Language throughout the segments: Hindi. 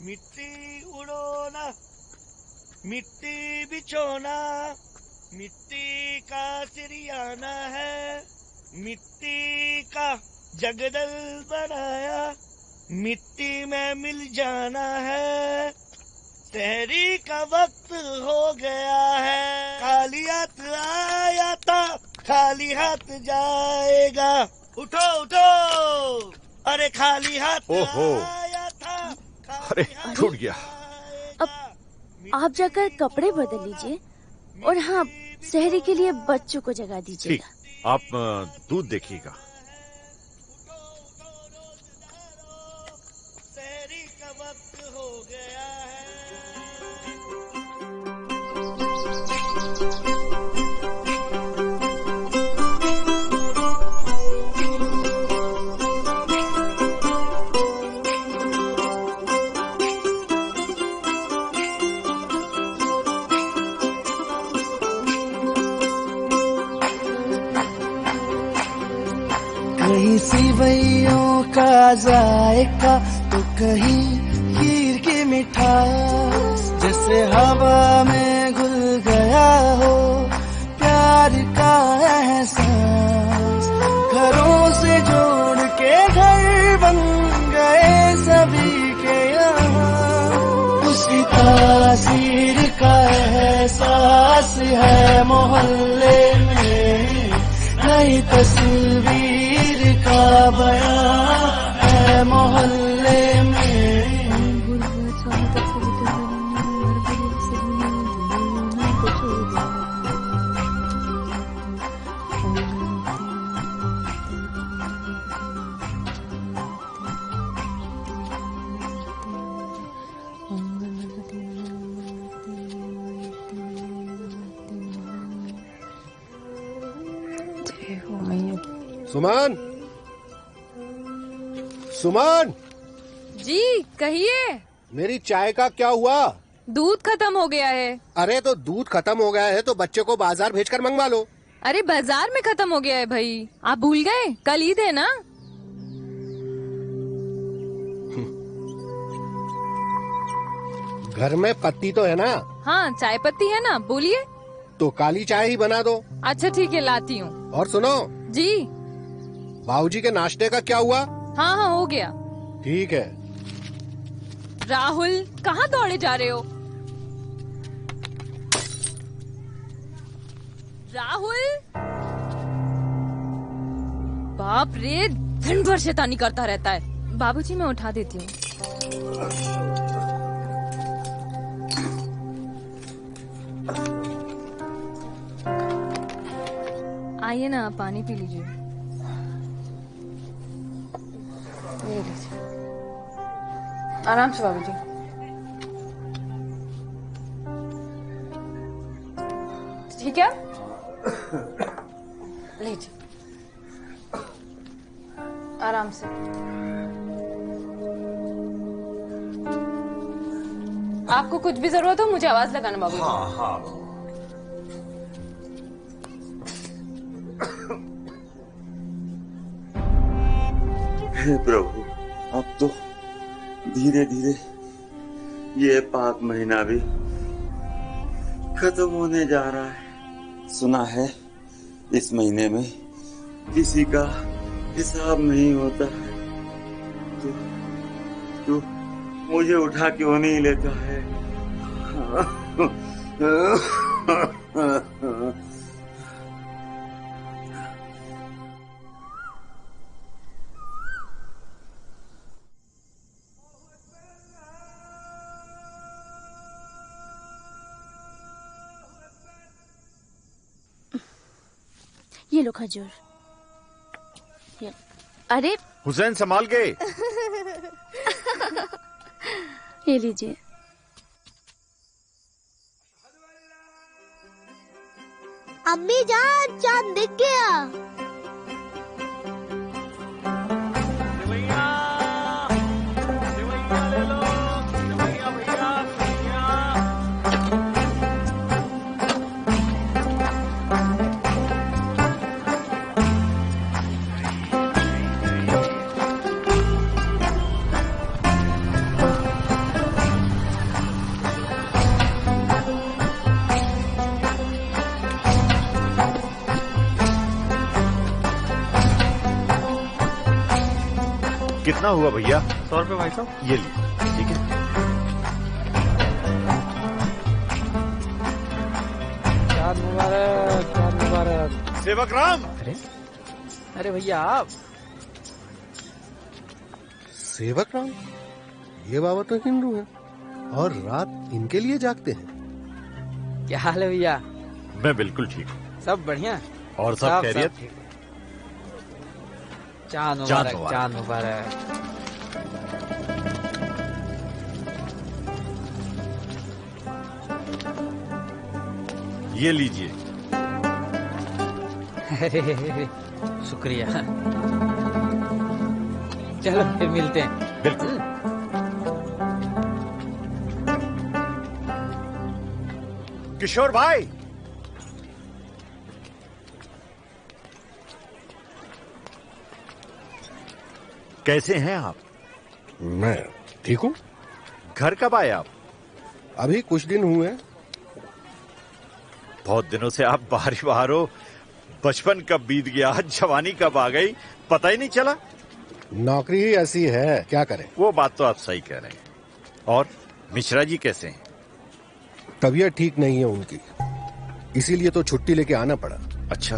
मिट्टी उड़ोना, मिट्टी बिछोना, मिट्टी का सिरियाना है, मिट्टी का जगदल बनाया, मिट्टी में मिल जाना है। सहरी का वक्त हो गया है, खाली हाथ आया था खाली हाथ जाएगा। उठो उठो, अरे खाली हाथ आया था अरे टूट गया। अब आप जाकर कपड़े बदल लीजिए और हाँ, सहरी के लिए बच्चों को जगा दीजिएगा। ठीक, आप दूध देखिएगा। सहरी का वक्त हो गया है। कहीं सिवैयों का जायका तो कहीं खीर की मिठास, जैसे हवा में घुल गया हो प्यार का एहसास। घरों से जोड़ के घर बन गए सभी के यहाँ, उसी तासीर का एहसास है मोहल्ले में। नई तस्वीर का बयां है मोहल्ले में। सुमन, सुमन जी कहिए। मेरी चाय का क्या हुआ? दूध खत्म हो गया है। अरे तो दूध खत्म हो गया है तो बच्चे को बाजार भेजकर मंगवा लो। अरे बाजार में खत्म हो गया है भाई, आप भूल गए? कल ईद है ना। घर में पत्ती तो है ना? हाँ चाय पत्ती है ना, बोलिए। तो काली चाय ही बना दो। अच्छा ठीक है, लाती हूँ। और सुनो जी, बाबूजी के नाश्ते का क्या हुआ? हाँ हाँ हो गया। ठीक है। राहुल कहाँ दौड़े जा रहे हो? राहुल, बाप रे, दिन भर शैतानी करता रहता है। बाबूजी मैं उठा देती हूँ। आइए ना, पानी पी लीजिए। ये लीजिए, आराम से बाबूजी। ठीक है, लीजिए आराम से। आपको कुछ भी जरूरत हो मुझे आवाज लगाना बाबूजी। हाँ हाँ। हे प्रभु, अब तो धीरे धीरे ये पाक महीना भी खत्म होने जा रहा है। सुना है इस महीने में किसी का हिसाब नहीं होता है। तो मुझे उठा क्यों नहीं लेता है? ये लो खजूर। अरे हुसैन संभाल के। ये लीजिए। अम्मी जान, चांद दिख गया। कितना हुआ भैया? 100 रुपये भाई साहब। ये लीजिए। ठीक है। चाँद मुबारक, चाँद मुबारक। सेवक राम। अरे भैया आप। सेवक राम, ये बाबा तो हिंदू है और रात इनके लिए जागते हैं। क्या हाल है भैया? मैं बिल्कुल ठीक हूँ। सब बढ़िया? और सब खैरियत? चाँद मुबारक, चाँद मुबारक। ये लीजिए। शुक्रिया। चलो फिर मिलते हैं। बिल्कुल। किशोर भाई, कैसे हैं आप? मैं ठीक हूँ। घर कब आए आप? अभी कुछ दिन हुए। बहुत दिनों से आप बाहर ही बाहर हो। बचपन कब बीत गया, जवानी कब आ गई, पता ही नहीं चला। नौकरी ही ऐसी है, क्या करें। वो बात तो आप सही कह रहे हैं। और मिश्रा जी कैसे हैं? तबीयत ठीक नहीं है उनकी, इसीलिए तो छुट्टी लेके आना पड़ा। अच्छा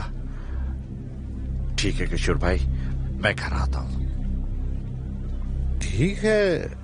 ठीक है किशोर भाई, मैं घर आता हूँ। ठीक है।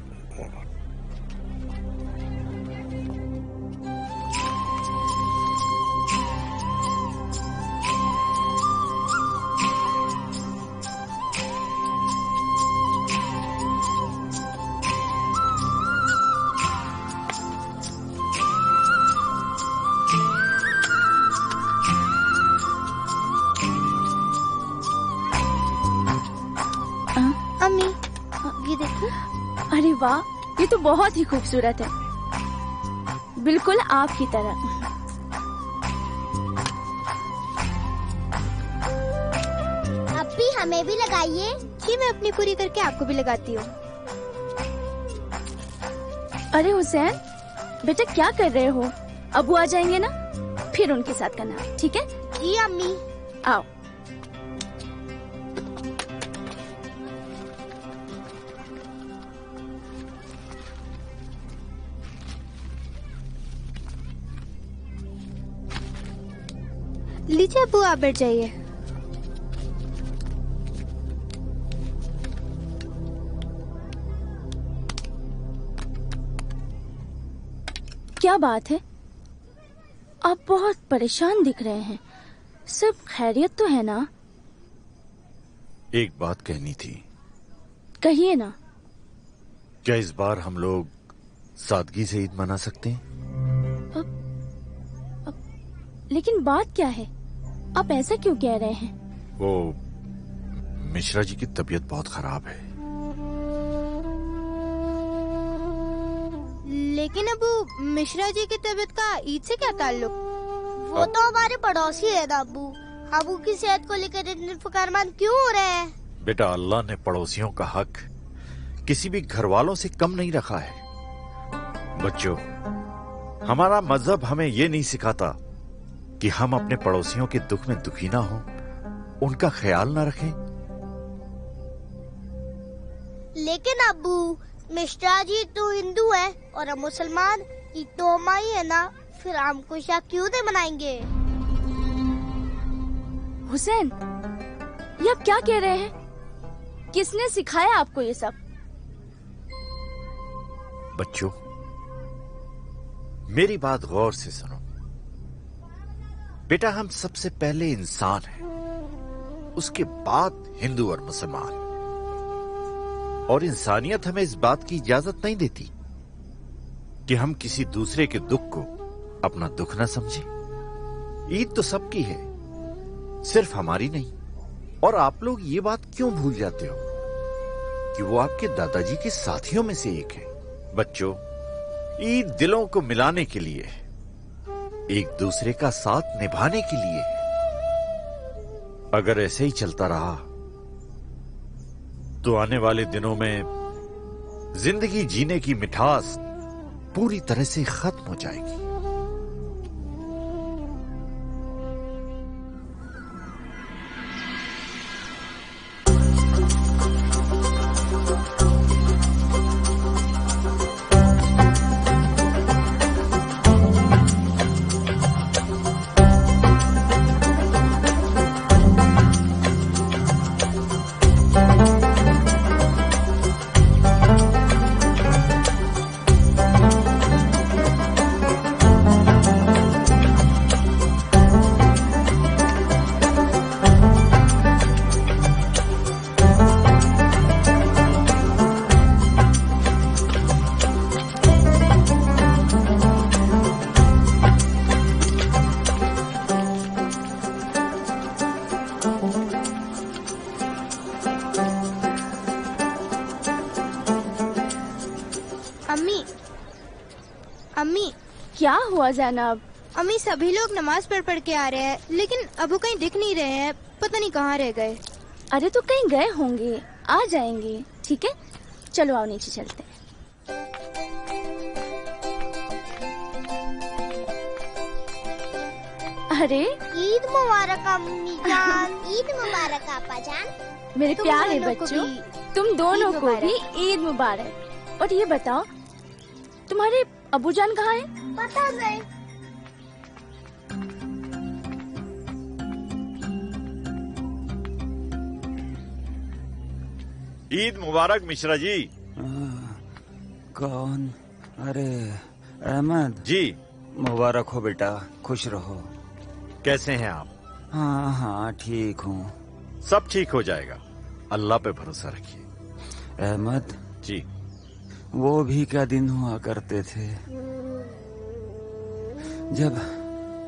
अम्मी, ये देखो। अरे वाह, ये तो बहुत ही खूबसूरत है, बिल्कुल आपकी तरह। अप्पी हमें भी लगाइए। जी मैं अपनी पूरी करके आपको भी लगाती हूँ। अरे हुसैन, बेटा क्या कर रहे हो? अबू आ जाएंगे ना, फिर उनके साथ करना, ठीक है? जी अम्मी। आओ। लीजिए अबू, आप बैठ जाइए। क्या बात है, आप बहुत परेशान दिख रहे हैं। सब खैरियत तो है ना? एक बात कहनी थी। कहिए ना। क्या इस बार हम लोग सादगी से ईद मना सकते हैं? लेकिन बात क्या है, आप ऐसा क्यों कह रहे हैं? वो मिश्रा जी की तबीयत बहुत खराब है। लेकिन अबू, मिश्रा जी की तबीयत का ईद से क्या ताल्लुक? वो तो हमारे पड़ोसी है ना अबू। अबू की सेहत को लेकर इतने फिक्रमंद क्यों हो रहे हैं? बेटा, अल्लाह ने पड़ोसियों का हक किसी भी घर वालों से कम नहीं रखा है। बच्चों, हमारा मजहब हमें ये नहीं सिखाता कि हम अपने पड़ोसियों के दुख में दुखी ना हो, उनका ख्याल ना रखें। लेकिन अबू, मिश्रा जी तो हिंदू है और हम मुसलमान, ईद तो हमारी है ना, फिर हम खुशियाँ क्यों नहीं मनाएंगे? हुसैन, ये आप क्या कह रहे हैं? किसने सिखाया आपको ये सब? बच्चों, मेरी बात गौर से सुनो। बेटा, हम सबसे पहले इंसान हैं, उसके बाद हिंदू और मुसलमान। और इंसानियत हमें इस बात की इजाजत नहीं देती कि हम किसी दूसरे के दुख को अपना दुख ना समझें। ईद तो सबकी है, सिर्फ हमारी नहीं। और आप लोग ये बात क्यों भूल जाते हो कि वो आपके दादाजी के साथियों में से एक है? बच्चों, ईद दिलों को मिलाने के लिए है, एक दूसरे का साथ निभाने के लिए है। अगर ऐसे ही चलता रहा तो आने वाले दिनों में जिंदगी जीने की मिठास पूरी तरह से खत्म हो जाएगी। अम्मी, क्या हुआ जैनब? अम्मी सभी लोग नमाज पढ़ के आ रहे हैं, लेकिन अबू कहीं दिख नहीं रहे हैं, पता नहीं कहाँ रह गए। अरे तो कहीं गए होंगे, आ जाएंगे। ठीक है, चलो आओ नीचे चलते हैं। अरे ईद मुबारक अम्मी जान। ईद मुबारक आपा जान। मेरे प्यारे बच्चों, तुम दोनों को भी ईद मुबारक। और ये बताओ, तुम्हारे अबूजान कहाँ हैं? पता नहीं। ईद मुबारक मिश्रा जी। कौन? अरे अहमद जी, मुबारक हो बेटा, खुश रहो। कैसे हैं आप? हाँ हाँ ठीक हूँ। सब ठीक हो जाएगा, अल्लाह पे भरोसा रखिए। अहमद जी, वो भी क्या दिन हुआ करते थे जब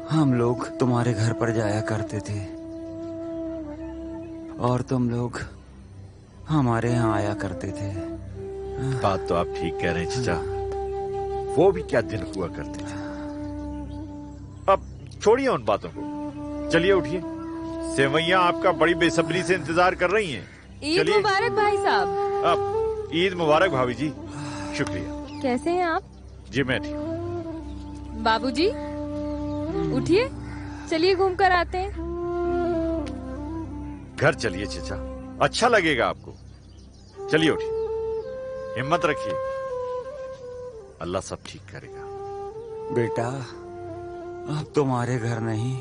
हम लोग तुम्हारे घर पर जाया करते थे और तुम लोग हमारे यहाँ आया करते थे। बात तो आप ठीक कह रहे हैं चचा, वो भी क्या दिन हुआ करते थे। अब छोड़िए उन बातों को, चलिए उठिए। सेवैयाँ आपका बड़ी बेसब्री से इंतजार कर रही हैं। ईद मुबारक भाई साहब। अब ईद मुबारक भाभी जी। शुक्रिया। कैसे हैं आप? जी मैं ठीक हूँ। बाबूजी उठिए, चलिए घूम कर आते हैं। घर चलिए चचा, अच्छा लगेगा आपको। चलिए उठिए, हिम्मत रखिए, अल्लाह सब ठीक करेगा। बेटा अब तुम्हारे घर नहीं,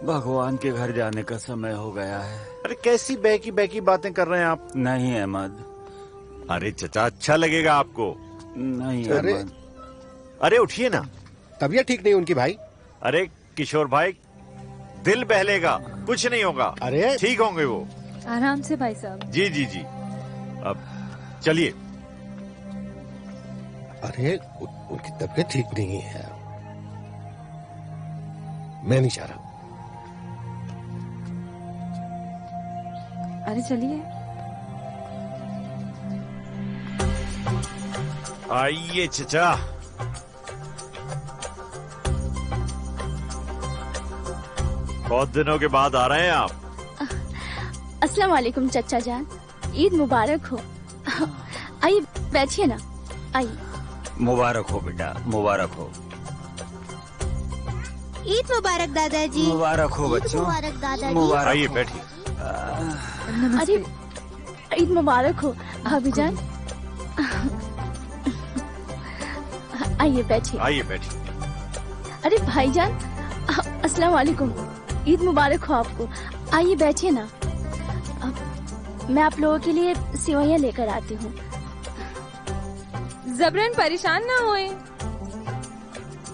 भगवान के घर जाने का समय हो गया है। अरे कैसी बहकी बहकी बातें कर रहे हैं आप? नहीं अहमद। अरे चचा अच्छा लगेगा आपको। नहीं अरे अहमद। अरे उठिए ना। तबीयत ठीक नहीं उनकी भाई। अरे किशोर भाई, दिल बहलेगा, कुछ नहीं होगा। अरे ठीक होंगे वो। आराम से भाई साहब। जी जी जी। अब चलिए। अरे उनकी तबीयत ठीक नहीं है, मैं नहीं चाह रहा। अरे चलिए। आइए चचा। बहुत दिनों के बाद आ रहे हैं आप। अस्सलाम वालेकुम चचा जान, ईद मुबारक हो। आइए बैठिए ना, आइए। मुबारक हो बेटा, मुबारक हो। ईद मुबारक दादाजी। मुबारक हो बच्चों। मुबारक दादाजी। मुबारक। आइए बैठिए। अरे ईद मुबारक हो भाभीजान। आइए बैठिए। आइए बैठिए। अरे भाईजान, अस्सलाम वालेकुम, ईद मुबारक हो आपको। आइए बैठिए ना। मैं आप लोगों के लिए सेवैयाँ लेकर आती हूँ। जबरन परेशान ना होए।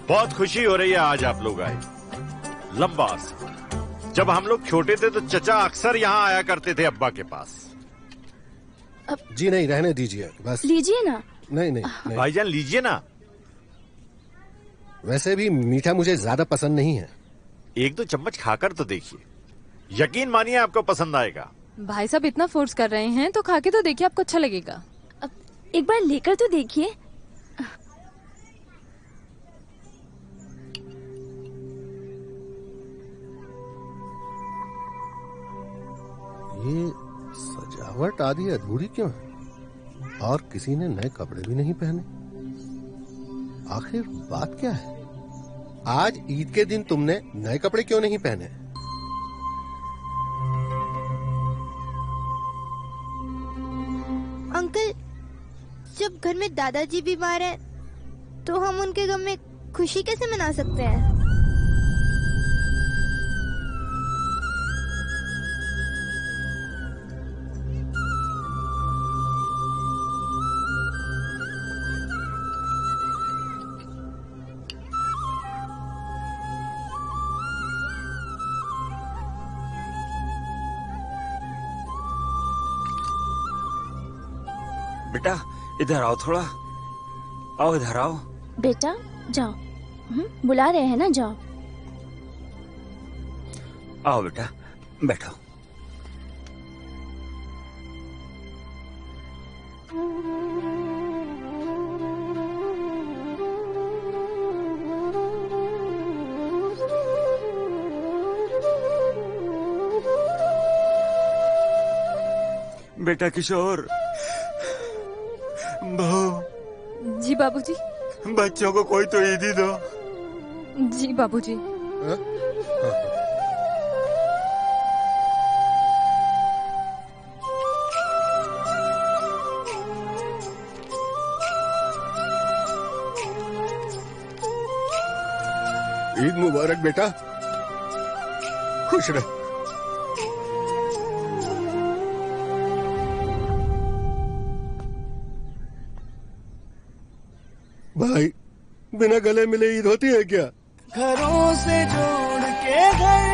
बहुत खुशी हो रही है आज आप लोग आए। लंबा अरसा जब हम लोग छोटे थे तो चचा अक्सर यहाँ आया करते थे अब्बा के पास। जी नहीं, रहने दीजिए बस। लीजिए ना। नहीं नहीं, नहीं। भाईजान लीजिए ना। वैसे भी मीठा मुझे ज्यादा पसंद नहीं है। एक दो चम्मच खाकर तो देखिए, यकीन मानिए आपको पसंद आएगा। भाई साहब इतना फोर्स कर रहे हैं तो खा के तो देखिए, आपको अच्छा लगेगा। एक बार लेकर तो देखिए। ये सजावट आदि अधूरी क्यों है और किसी ने नए कपड़े भी नहीं पहने? आखिर बात क्या है? आज ईद के दिन तुमने नए कपड़े क्यों नहीं पहने? अंकल, जब घर में दादाजी बीमार हैं, तो हम उनके गम में खुशी कैसे मना सकते हैं? बेटा इधर आओ, थोड़ा आओ, इधर आओ। बेटा जाओ, बुला रहे हैं ना, जाओ। आओ बेटा, बैठो। बेटा किशोर, बहू, जी बाबूजी। बच्चों को कोई तो ईदी दो। जी बाबूजी। ईद मुबारक बेटा, खुश रह। भाई, बिना गले मिले ईद होती है क्या? घरों से जोड़ के घर